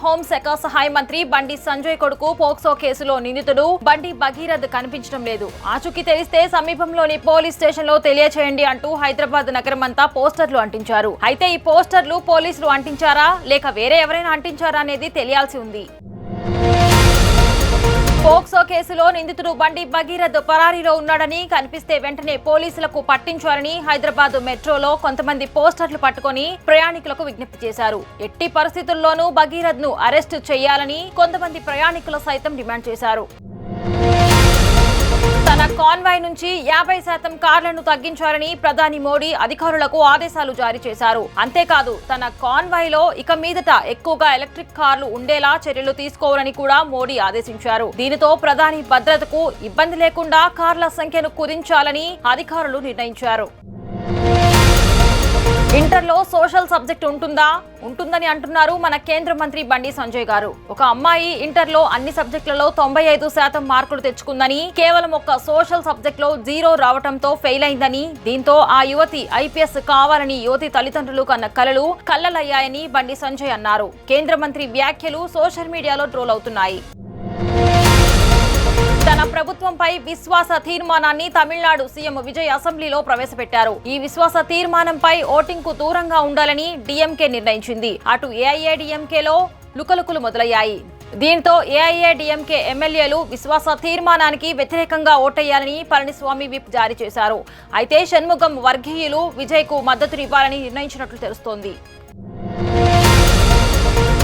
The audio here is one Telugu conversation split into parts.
హోంశాఖ సహాయ మంత్రి బండి సంజయ్ కొడుకు పోక్సో కేసులో నిందితుడు బండి భగీరథ్ కనిపించడం లేదు. ఆచూకీ తెలిస్తే సమీపంలోని పోలీస్ స్టేషన్ లో తెలియచేయండి అంటూ హైదరాబాద్ నగరమంతా పోస్టర్లు అంటించారు. అయితే ఈ పోస్టర్లు పోలీసులు అంటించారా లేక వేరే ఎవరైనా అంటించారా అనేది తెలియాల్సి ఉంది. పోక్సో కేసులో నిందితుడు బండి భగీరథ్ పరారీలో ఉన్నాడని కనిపిస్తే వెంటనే పోలీసులకు పట్టించాలని హైదరాబాద్ మెట్రోలో కొంతమంది పోస్టర్లు పట్టుకొని ప్రయాణికులకు విజ్ఞప్తి చేశారు. ఎట్టి పరిస్థితుల్లోనూ భగీరథ్ ను అరెస్టు చేయాలని కొంతమంది ప్రయాణికులు సైతం డిమాండ్ చేశారు. తన కాన్వాయ్ నుంచి 50% కార్లను తగ్గించాలని ప్రధాని మోడీ అధికారులకు ఆదేశాలు జారీ చేశారు. అంతేకాదు తన కాన్వాయ్ లో ఇక మీదట ఎక్కువగా ఎలక్ట్రిక్ కార్లు ఉండేలా చర్యలు తీసుకోవాలని కూడా మోడీ ఆదేశించారు. దీనితో ప్రధాని భద్రతకు ఇబ్బంది లేకుండా కార్ల సంఖ్యను కుదించాలని అధికారులు నిర్ణయించారు. ఇంటర్లో సోషల్ సబ్జెక్ట్ ఉంటుందని అంటున్నారు మన కేంద్ర మంత్రి బండి సంజయ్ గారు. ఒక అమ్మాయి ఇంటర్లో అన్ని సబ్జెక్టులలో 95% మార్కులు తెచ్చుకుందని, కేవలం ఒక్క సోషల్ సబ్జెక్ట్ లో 0 రావడంతో ఫెయిల్ అయిందని, దీంతో ఆ యువతి ఐపీఎస్ కావాలని యువతి తల్లిదండ్రులు కన్న కలలు కల్లలయ్యాయని బండి సంజయ్ అన్నారు. కేంద్ర మంత్రి వ్యాఖ్యలు సోషల్ మీడియాలో ట్రోల్ అవుతున్నాయి. తన ప్రభుత్వంపై విశ్వాస తీర్మానాన్ని తమిళనాడు సీఎం విజయ్ అసెంబ్లీలో ప్రవేశపెట్టారు. ఈ విశ్వాస తీర్మానంపై ఓటింగ్ కు దూరంగా ఉండాలని డీఎంకే నిర్ణయించింది. అటు ఏఐఏడీఎంకేలో లుకలుకులు మొదలయ్యాయి. దీంతో ఏఐఏడీఎంకే ఎమ్మెల్యేలు విశ్వాస తీర్మానానికి వ్యతిరేకంగా ఓటేయాలని పళనిస్వామి విప్ జారీ చేశారు. అయితే షణ్ముగం వర్గీయులు విజయ్ కు మద్దతునివ్వాలని నిర్ణయించినట్లు తెలుస్తోంది.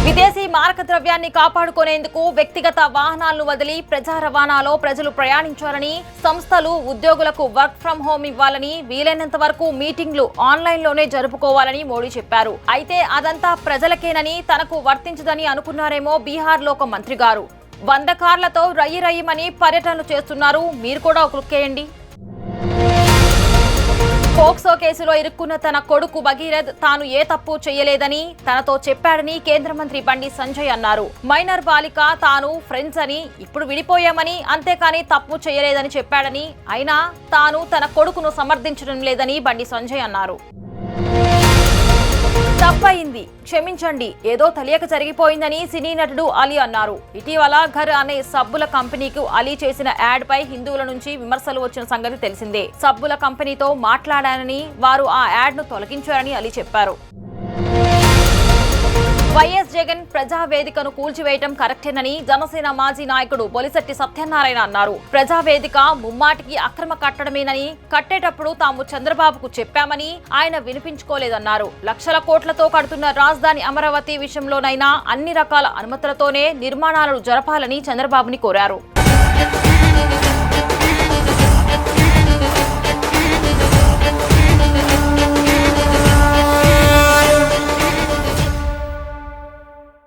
విదేశీ మారక ద్రవ్యాన్ని కాపాడుకునేందుకు వ్యక్తిగత వాహనాలను వదిలి ప్రజా రవాణాలో ప్రజలు ప్రయాణించాలని, సంస్థలు ఉద్యోగులకు వర్క్ ఫ్రం హోం ఇవ్వాలని, వీలైనంత వరకు మీటింగ్లు ఆన్లైన్ లోనే జరుపుకోవాలని మోడీ చెప్పారు. అయితే అదంతా ప్రజలకేనని, తనకు వర్తించదని అనుకున్నారేమో బీహార్ లో ఒక మంత్రి గారు. 100 కార్లతో రయ్యమని పర్యటనలు చేస్తున్నారు. మీరు కూడా ఒక లుక్ వేయండి. పోక్సో కేసులో ఇరుక్కున్న తన కొడుకు భగీరథ్ తాను ఏ తప్పు చేయలేదని తనతో చెప్పాడని కేంద్ర మంత్రి బండి సంజయ్ అన్నారు. మైనర్ బాలిక తాను ఫ్రెండ్స్ అని, ఇప్పుడు విడిపోయామని, అంతేకాని తప్పు చేయలేదని చెప్పాడని, అయినా తాను తన కొడుకును సమర్థించడం లేదని బండి సంజయ్ అన్నారు. తప్పయింది, క్షమించండి, ఏదో తెలియక జరిగిపోయిందని సినీ నటుడు అలీ అన్నారు. ఇటీవల ఘర్ అనే సబ్బుల కంపెనీకి అలీ చేసిన యాడ్ పై హిందువుల నుంచి విమర్శలు వచ్చిన సంగతి తెలిసిందే. సబ్బుల కంపెనీతో మాట్లాడానని, వారు ఆ యాడ్ ను తొలగించారని అలీ చెప్పారు. వైఎస్ జగన్ ప్రజావేదికను కూల్చివేయటం కరెక్టేనని జనసేన మాజీ నాయకుడు బొలిశెట్టి సత్యనారాయణ అన్నారు. ప్రజావేదిక ముమ్మాటికి అక్రమ కట్టడమేనని, కట్టేటప్పుడు తాము చంద్రబాబుకు చెప్పామని ఆయన వినిపించుకోలేదన్నారు. లక్షల కోట్లతో కడుతున్న రాజధాని అమరావతి విషయంలోనైనా అన్ని రకాల అనుమతులతోనే నిర్మాణాలను జరపాలని చంద్రబాబుని కోరారు.